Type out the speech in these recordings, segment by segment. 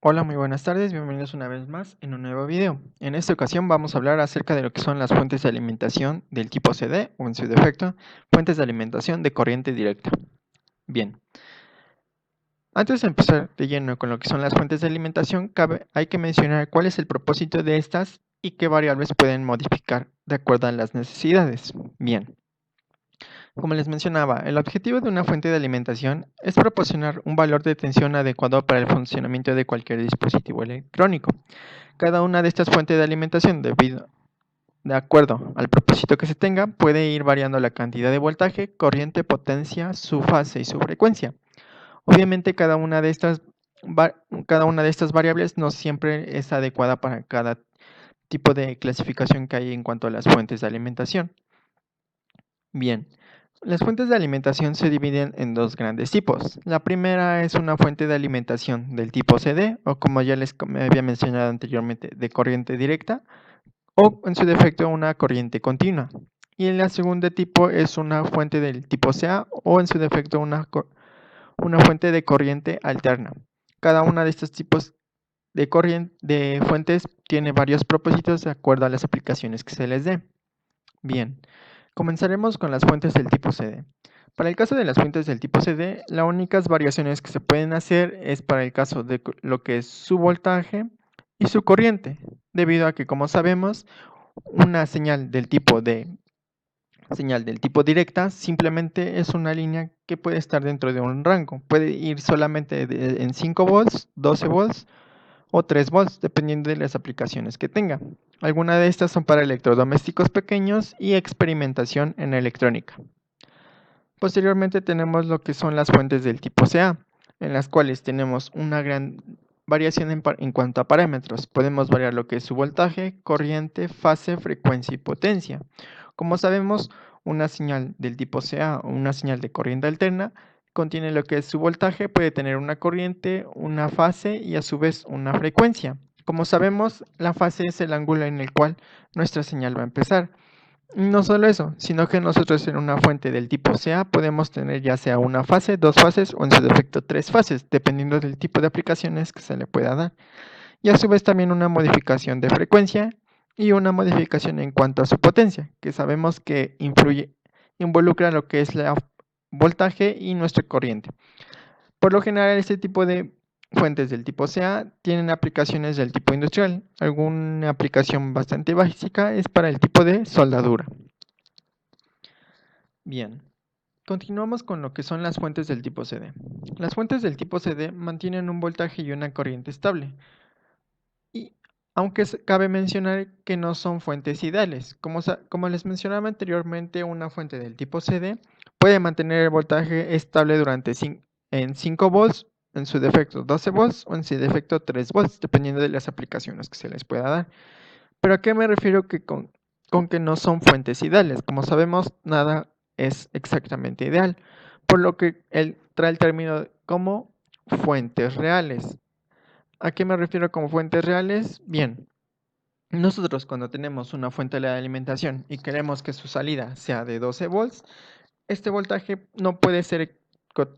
Hola, muy buenas tardes, bienvenidos una vez más en un nuevo video. En esta ocasión vamos a hablar acerca de lo que son las fuentes de alimentación del tipo CD o en su defecto, fuentes de alimentación de corriente directa. Bien, antes de empezar de lleno con lo que son las fuentes de alimentación, hay que mencionar cuál es el propósito de estas y qué variables pueden modificar de acuerdo a las necesidades. Bien. Como les mencionaba, el objetivo de una fuente de alimentación es proporcionar un valor de tensión adecuado para el funcionamiento de cualquier dispositivo electrónico. Cada una de estas fuentes de alimentación, de acuerdo al propósito que se tenga, puede ir variando la cantidad de voltaje, corriente, potencia, su fase y su frecuencia. Obviamente cada una de estas variables no siempre es adecuada para cada tipo de clasificación que hay en cuanto a las fuentes de alimentación. Bien, las fuentes de alimentación se dividen en dos grandes tipos. La primera es una fuente de alimentación del tipo CD, o como ya había mencionado anteriormente, de corriente directa, o en su defecto una corriente continua. Y el segundo tipo es una fuente del tipo CA, o en su defecto una fuente de corriente alterna. Cada una de estos tipos de fuentes tiene varios propósitos de acuerdo a las aplicaciones que se les dé. Bien, comenzaremos con las fuentes del tipo CD. Para el caso de las fuentes del tipo CD, las únicas variaciones que se pueden hacer es para el caso de lo que es su voltaje y su corriente, debido a que, como sabemos, una señal del tipo directa simplemente es una línea que puede estar dentro de un rango. Puede ir solamente en 5 volts, 12 volts o 3 volts, dependiendo de las aplicaciones que tenga. Algunas de estas son para electrodomésticos pequeños y experimentación en electrónica. Posteriormente tenemos lo que son las fuentes del tipo CA, en las cuales tenemos una gran variación en cuanto a parámetros. Podemos variar lo que es su voltaje, corriente, fase, frecuencia y potencia. Como sabemos, una señal del tipo CA o una señal de corriente alterna contiene lo que es su voltaje, puede tener una corriente, una fase y a su vez una frecuencia. Como sabemos, la fase es el ángulo en el cual nuestra señal va a empezar. No solo eso, sino que nosotros en una fuente del tipo CA podemos tener ya sea una fase, dos fases o en su defecto tres fases, dependiendo del tipo de aplicaciones que se le pueda dar. Y a su vez también una modificación de frecuencia y una modificación en cuanto a su potencia, que sabemos que involucra lo que es la voltaje y nuestra corriente. Por lo general, este tipo de fuentes del tipo CA tienen aplicaciones del tipo industrial. Alguna aplicación bastante básica es para el tipo de soldadura. Bien, continuamos con lo que son las fuentes del tipo CD. Las fuentes del tipo CD mantienen un voltaje y una corriente estable. Y aunque cabe mencionar que no son fuentes ideales. Como les mencionaba anteriormente, una fuente del tipo CD puede mantener el voltaje estable en 5 volts, en su defecto 12 volts o en su defecto 3 volts, dependiendo de las aplicaciones que se les pueda dar. ¿Pero a qué me refiero con que no son fuentes ideales? Como sabemos, nada es exactamente ideal, por lo que él trae el término como fuentes reales. ¿A qué me refiero como fuentes reales? Bien, nosotros cuando tenemos una fuente de alimentación y queremos que su salida sea de 12 volts, este voltaje no puede ser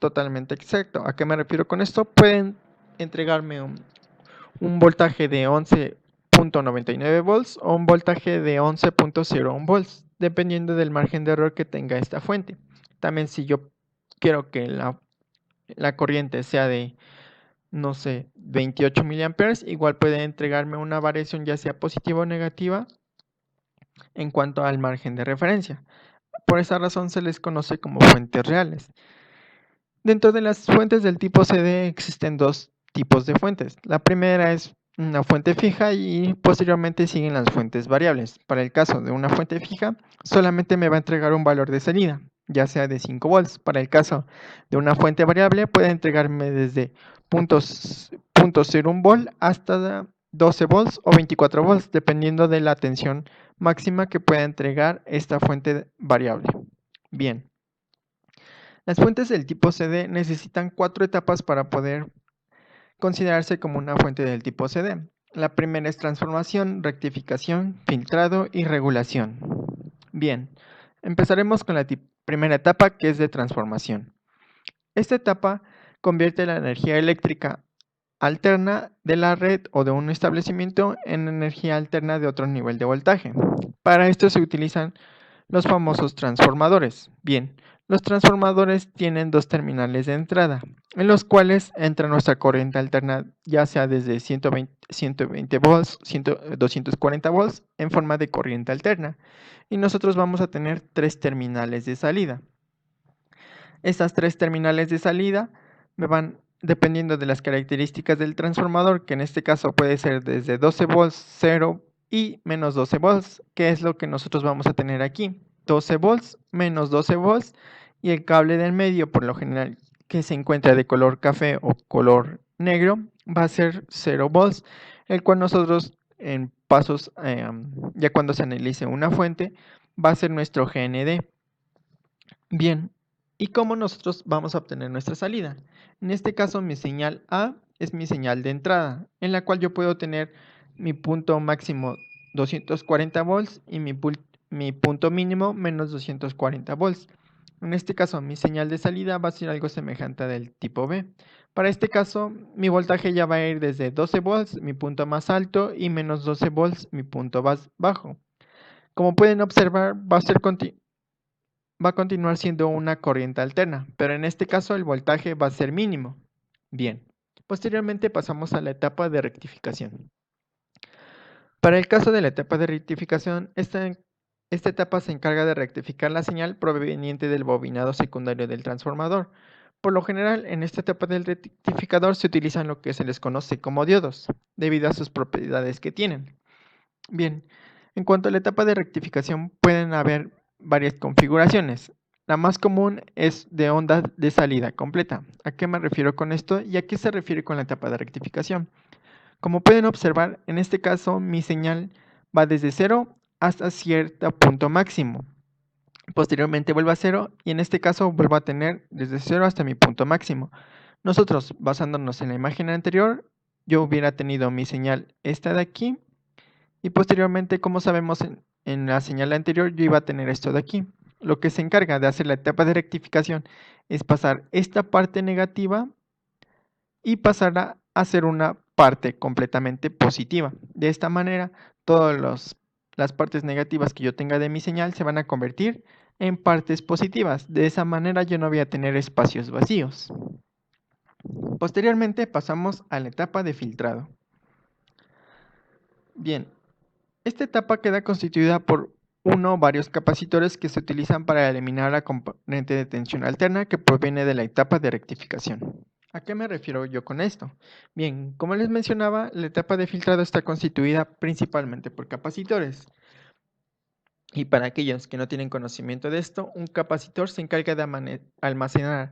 totalmente exacto. ¿A qué me refiero con esto? Pueden entregarme un voltaje de 11.99 volts o un voltaje de 11.01 volts, dependiendo del margen de error que tenga esta fuente. También si yo quiero que la corriente sea de, no sé, 28 miliamperes, igual puede entregarme una variación ya sea positiva o negativa en cuanto al margen de referencia. Por esa razón se les conoce como fuentes reales. Dentro de las fuentes del tipo CD existen dos tipos de fuentes. La primera es una fuente fija y posteriormente siguen las fuentes variables. Para el caso de una fuente fija, solamente me va a entregar un valor de salida, ya sea de 5 volts. Para el caso de una fuente variable, puede entregarme desde 0.01 volt hasta 12 volts o 24 volts, dependiendo de la tensión máxima que pueda entregar esta fuente variable. Bien. Las fuentes del tipo CD necesitan 4 etapas para poder considerarse como una fuente del tipo CD. La primera es transformación, rectificación, filtrado y regulación. Bien, empezaremos con la primera etapa, que es de transformación. Esta etapa convierte la energía eléctrica alterna de la red o de un establecimiento en energía alterna de otro nivel de voltaje. Para esto se utilizan los famosos transformadores. Bien, los transformadores tienen dos terminales de entrada, en los cuales entra nuestra corriente alterna, ya sea desde 120 volts, 240 volts, en forma de corriente alterna. Y nosotros vamos a tener tres terminales de salida. Estas tres terminales de salida me van dependiendo de las características del transformador, que en este caso puede ser desde 12 volts, 0 y menos 12 volts, que es lo que nosotros vamos a tener aquí. 12 volts, menos 12 volts, y el cable del medio, por lo general, que se encuentra de color café o color negro, va a ser 0 volts, el cual nosotros en pasos, ya cuando se analice una fuente, va a ser nuestro GND. Bien, ¿y cómo nosotros vamos a obtener nuestra salida? En este caso, mi señal A es mi señal de entrada, en la cual yo puedo tener mi punto máximo 240 volts y mi punto mínimo menos 240 volts. En este caso, mi señal de salida va a ser algo semejante del tipo B. Para este caso, mi voltaje ya va a ir desde 12 volts, mi punto más alto, y menos 12 volts, mi punto más bajo. Como pueden observar, va a continuar siendo una corriente alterna, pero en este caso el voltaje va a ser mínimo. Bien, posteriormente pasamos a la etapa de rectificación. Para el caso de la etapa de rectificación, esta etapa se encarga de rectificar la señal proveniente del bobinado secundario del transformador. Por lo general, en esta etapa del rectificador se utilizan lo que se les conoce como diodos, debido a sus propiedades que tienen. Bien, en cuanto a la etapa de rectificación, pueden haber varias configuraciones. La más común es de onda de salida completa. ¿A qué me refiero con esto y a qué se refiere con la etapa de rectificación? Como pueden observar, en este caso mi señal va desde 0 hasta cierto punto máximo. Posteriormente vuelve a 0 y en este caso vuelvo a tener desde 0 hasta mi punto máximo. Nosotros, basándonos en la imagen anterior, yo hubiera tenido mi señal esta de aquí. Y posteriormente, como sabemos en la señal anterior, yo iba a tener esto de aquí. Lo que se encarga de hacer la etapa de rectificación es pasar esta parte negativa y pasar a hacer una parte completamente positiva. De esta manera, todas las partes negativas que yo tenga de mi señal se van a convertir en partes positivas. De esa manera yo no voy a tener espacios vacíos. Posteriormente pasamos a la etapa de filtrado. Bien, esta etapa queda constituida por uno o varios capacitores que se utilizan para eliminar la componente de tensión alterna que proviene de la etapa de rectificación. ¿A qué me refiero yo con esto? Bien, como les mencionaba, la etapa de filtrado está constituida principalmente por capacitores. Y para aquellos que no tienen conocimiento de esto, un capacitor se encarga de almacenar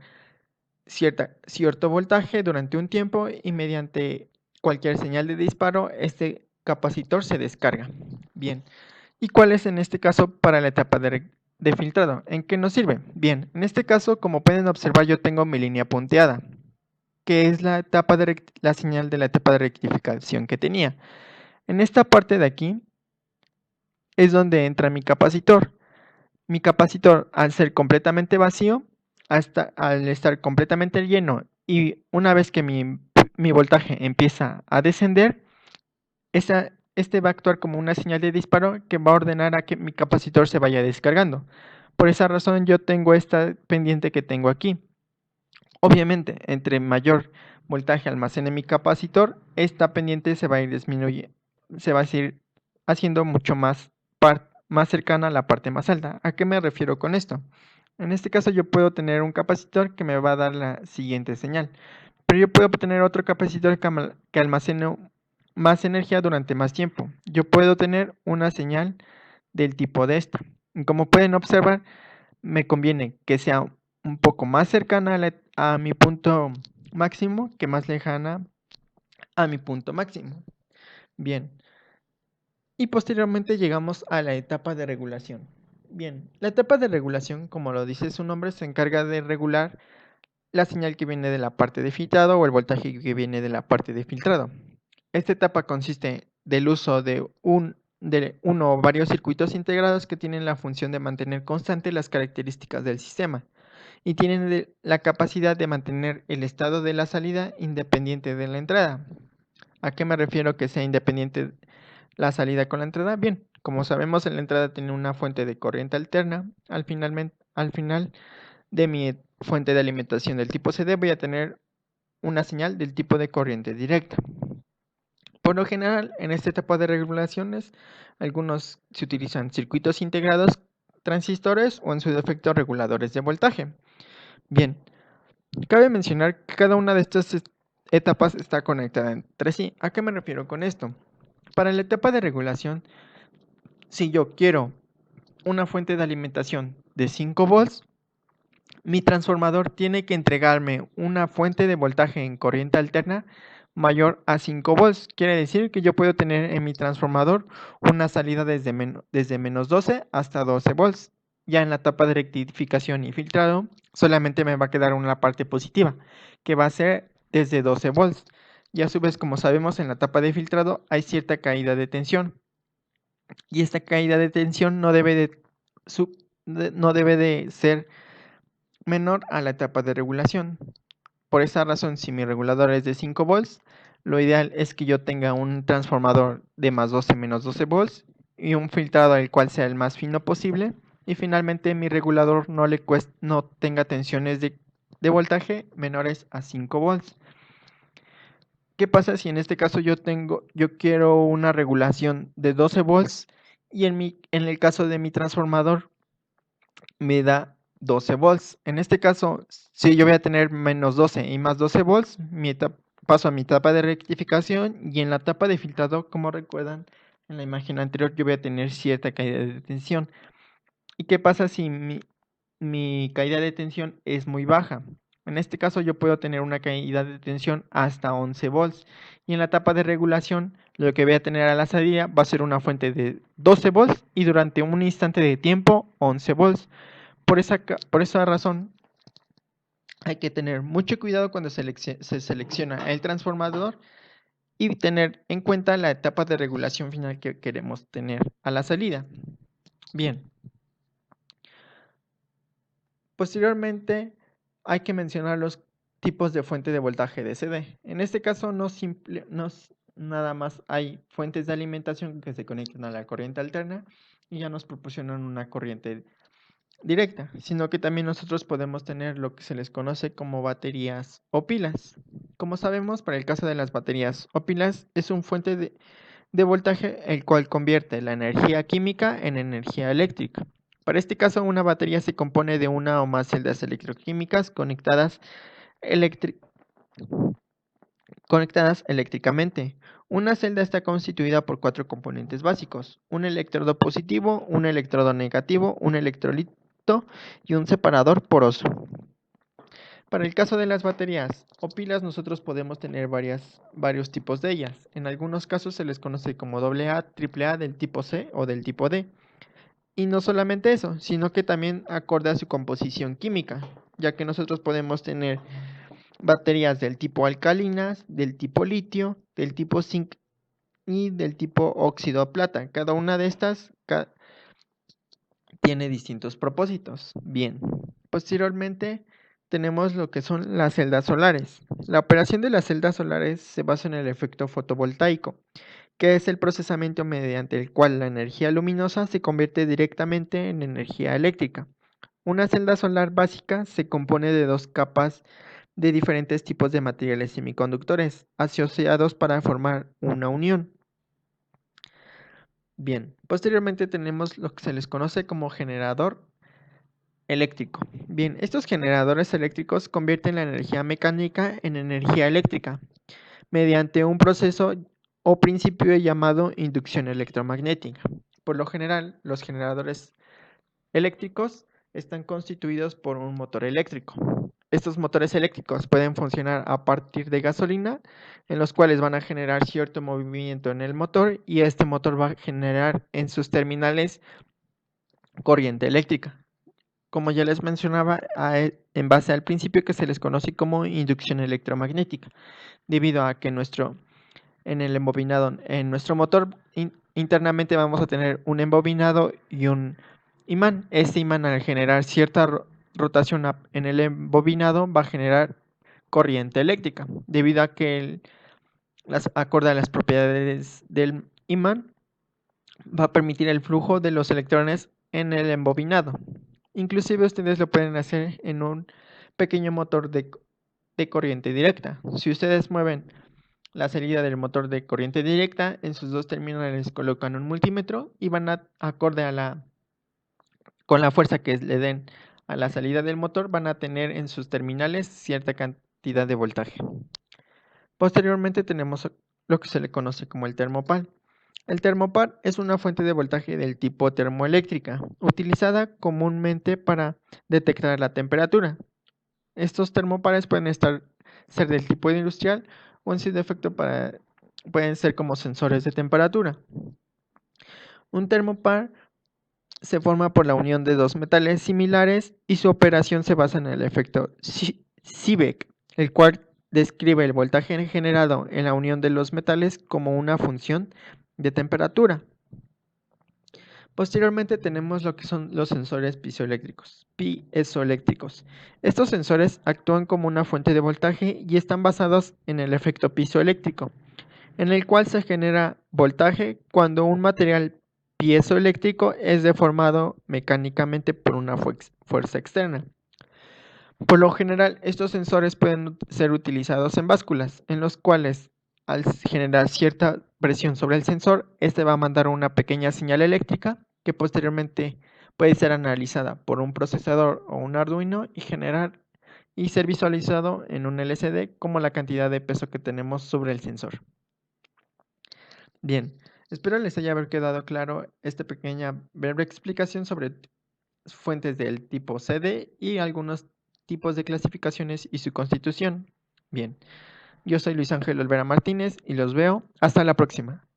cierto voltaje durante un tiempo y mediante cualquier señal de disparo, este capacitor se descarga. Bien, ¿y cuál es en este caso para la etapa de filtrado? ¿En qué nos sirve? Bien, en este caso, como pueden observar, yo tengo mi línea punteada, que es la señal de la etapa de rectificación que tenía. En esta parte de aquí es donde entra mi capacitor. Mi capacitor, al ser completamente vacío, al estar completamente lleno y una vez que mi voltaje empieza a descender, este va a actuar como una señal de disparo que va a ordenar a que mi capacitor se vaya descargando. Por esa razón yo tengo esta pendiente que tengo aquí. Obviamente, entre mayor voltaje almacene mi capacitor, esta pendiente se va a ir disminuyendo, se va a ir haciendo mucho más cercana a la parte más alta. ¿A qué me refiero con esto? En este caso yo puedo tener un capacitor que me va a dar la siguiente señal, pero yo puedo tener otro capacitor que almacene más energía durante más tiempo. Yo puedo tener una señal del tipo de esta. Y como pueden observar, me conviene que sea un poco más cercana a mi punto máximo que más lejana a mi punto máximo. Bien. Y posteriormente llegamos a la etapa de regulación. Bien, la etapa de regulación, como lo dice su nombre, se encarga de regular la señal que viene de la parte de filtrado o el voltaje que viene de la parte de filtrado. Esta etapa consiste del uso de uno o varios circuitos integrados que tienen la función de mantener constantes las características del sistema y tienen la capacidad de mantener el estado de la salida independiente de la entrada. ¿A qué me refiero que sea independiente la salida con la entrada? Bien, como sabemos, en la entrada tiene una fuente de corriente alterna. Al final de mi fuente de alimentación del tipo CD voy a tener una señal del tipo de corriente directa. Por lo general, en esta etapa de regulaciones, algunos se utilizan circuitos integrados, transistores o en su defecto reguladores de voltaje. Bien, cabe mencionar que cada una de estas etapas está conectada entre sí. ¿A qué me refiero con esto? Para la etapa de regulación, si yo quiero una fuente de alimentación de 5 volts, mi transformador tiene que entregarme una fuente de voltaje en corriente alterna mayor a 5 volts. Quiere decir que yo puedo tener en mi transformador una salida desde menos 12 hasta 12 volts. Ya en la etapa de rectificación y filtrado, solamente me va a quedar una parte positiva, que va a ser desde 12 volts. Y a su vez, como sabemos, en la etapa de filtrado hay cierta caída de tensión. Y esta caída de tensión no debe de ser menor a la etapa de regulación. Por esa razón, si mi regulador es de 5 volts, lo ideal es que yo tenga un transformador de más 12 menos 12 volts y un filtrado el cual sea el más fino posible. Y finalmente mi regulador no tenga tensiones de voltaje menores a 5 volts. ¿Qué pasa si en este caso yo quiero una regulación de 12 volts y en el caso de mi transformador me da 12 volts? En este caso, si yo voy a tener menos 12 y más 12 volts, paso a mi etapa de rectificación y en la etapa de filtrado, como recuerdan en la imagen anterior, yo voy a tener cierta caída de tensión. ¿Y qué pasa si mi caída de tensión es muy baja? En este caso yo puedo tener una caída de tensión hasta 11 volts y en la etapa de regulación lo que voy a tener a la salida va a ser una fuente de 12 volts y durante un instante de tiempo 11 volts. Por esa razón hay que tener mucho cuidado cuando se selecciona el transformador y tener en cuenta la etapa de regulación final que queremos tener a la salida. Bien. Posteriormente hay que mencionar los tipos de fuente de voltaje DC. En este caso nada más hay fuentes de alimentación que se conectan a la corriente alterna y ya nos proporcionan una corriente directa, sino que también nosotros podemos tener lo que se les conoce como baterías o pilas. Como sabemos, para el caso de las baterías o pilas, es una fuente de voltaje el cual convierte la energía química en energía eléctrica. Para este caso, una batería se compone de una o más celdas electroquímicas conectadas eléctricamente. Una celda está constituida por 4 componentes básicos: un electrodo positivo, un electrodo negativo, un electrolito y un separador poroso. Para el caso de las baterías o pilas, nosotros podemos tener varios tipos de ellas. En algunos casos se les conoce como AA, AAA del tipo C o del tipo D. Y no solamente eso, sino que también acorde a su composición química, ya que nosotros podemos tener baterías del tipo alcalinas, del tipo litio, del tipo zinc y del tipo óxido plata. Cada una de estas tiene distintos propósitos. Bien, posteriormente tenemos lo que son las celdas solares. La operación de las celdas solares se basa en el efecto fotovoltaico, que es el procesamiento mediante el cual la energía luminosa se convierte directamente en energía eléctrica. Una celda solar básica se compone de 2 capas de diferentes tipos de materiales semiconductores asociados para formar una unión. Bien, posteriormente tenemos lo que se les conoce como generador eléctrico. Bien, estos generadores eléctricos convierten la energía mecánica en energía eléctrica mediante un proceso o principio llamado inducción electromagnética. Por lo general, los generadores eléctricos están constituidos por un motor eléctrico. Estos motores eléctricos pueden funcionar a partir de gasolina, en los cuales van a generar cierto movimiento en el motor y este motor va a generar en sus terminales corriente eléctrica. Como ya les mencionaba, en base al principio que se les conoce como inducción electromagnética, debido a que en nuestro motor internamente vamos a tener un embobinado y un imán. Este imán, al generar cierta rotación en el embobinado va a generar corriente eléctrica, debido a que acorde a las propiedades del imán, va a permitir el flujo de los electrones en el embobinado. Inclusive ustedes lo pueden hacer en un pequeño motor de corriente directa. Si ustedes mueven la salida del motor de corriente directa, en sus dos terminales colocan un multímetro y van a, acorde a con la fuerza que le den a la salida del motor, van a tener en sus terminales cierta cantidad de voltaje. Posteriormente tenemos lo que se le conoce como el termopar. El termopar es una fuente de voltaje del tipo termoeléctrica, utilizada comúnmente para detectar la temperatura. Estos termopares pueden ser del tipo industrial o en su defecto pueden ser como sensores de temperatura. Un termopar se forma por la unión de dos metales similares y su operación se basa en el efecto Seebeck, el cual describe el voltaje generado en la unión de los metales como una función de temperatura. Posteriormente tenemos lo que son los sensores piezoeléctricos. Estos sensores actúan como una fuente de voltaje y están basados en el efecto piezoeléctrico, en el cual se genera voltaje cuando un material piezoeléctrico es deformado mecánicamente por una fuerza externa. Por lo general, estos sensores pueden ser utilizados en básculas, en los cuales al generar cierta presión sobre el sensor, este va a mandar una pequeña señal eléctrica que posteriormente puede ser analizada por un procesador o un Arduino y ser visualizado en un LCD como la cantidad de peso que tenemos sobre el sensor. Bien, espero les haya quedado claro esta pequeña breve explicación sobre fuentes del tipo CD y algunos tipos de clasificaciones y su constitución. Bien, yo soy Luis Ángel Olvera Martínez y los veo hasta la próxima.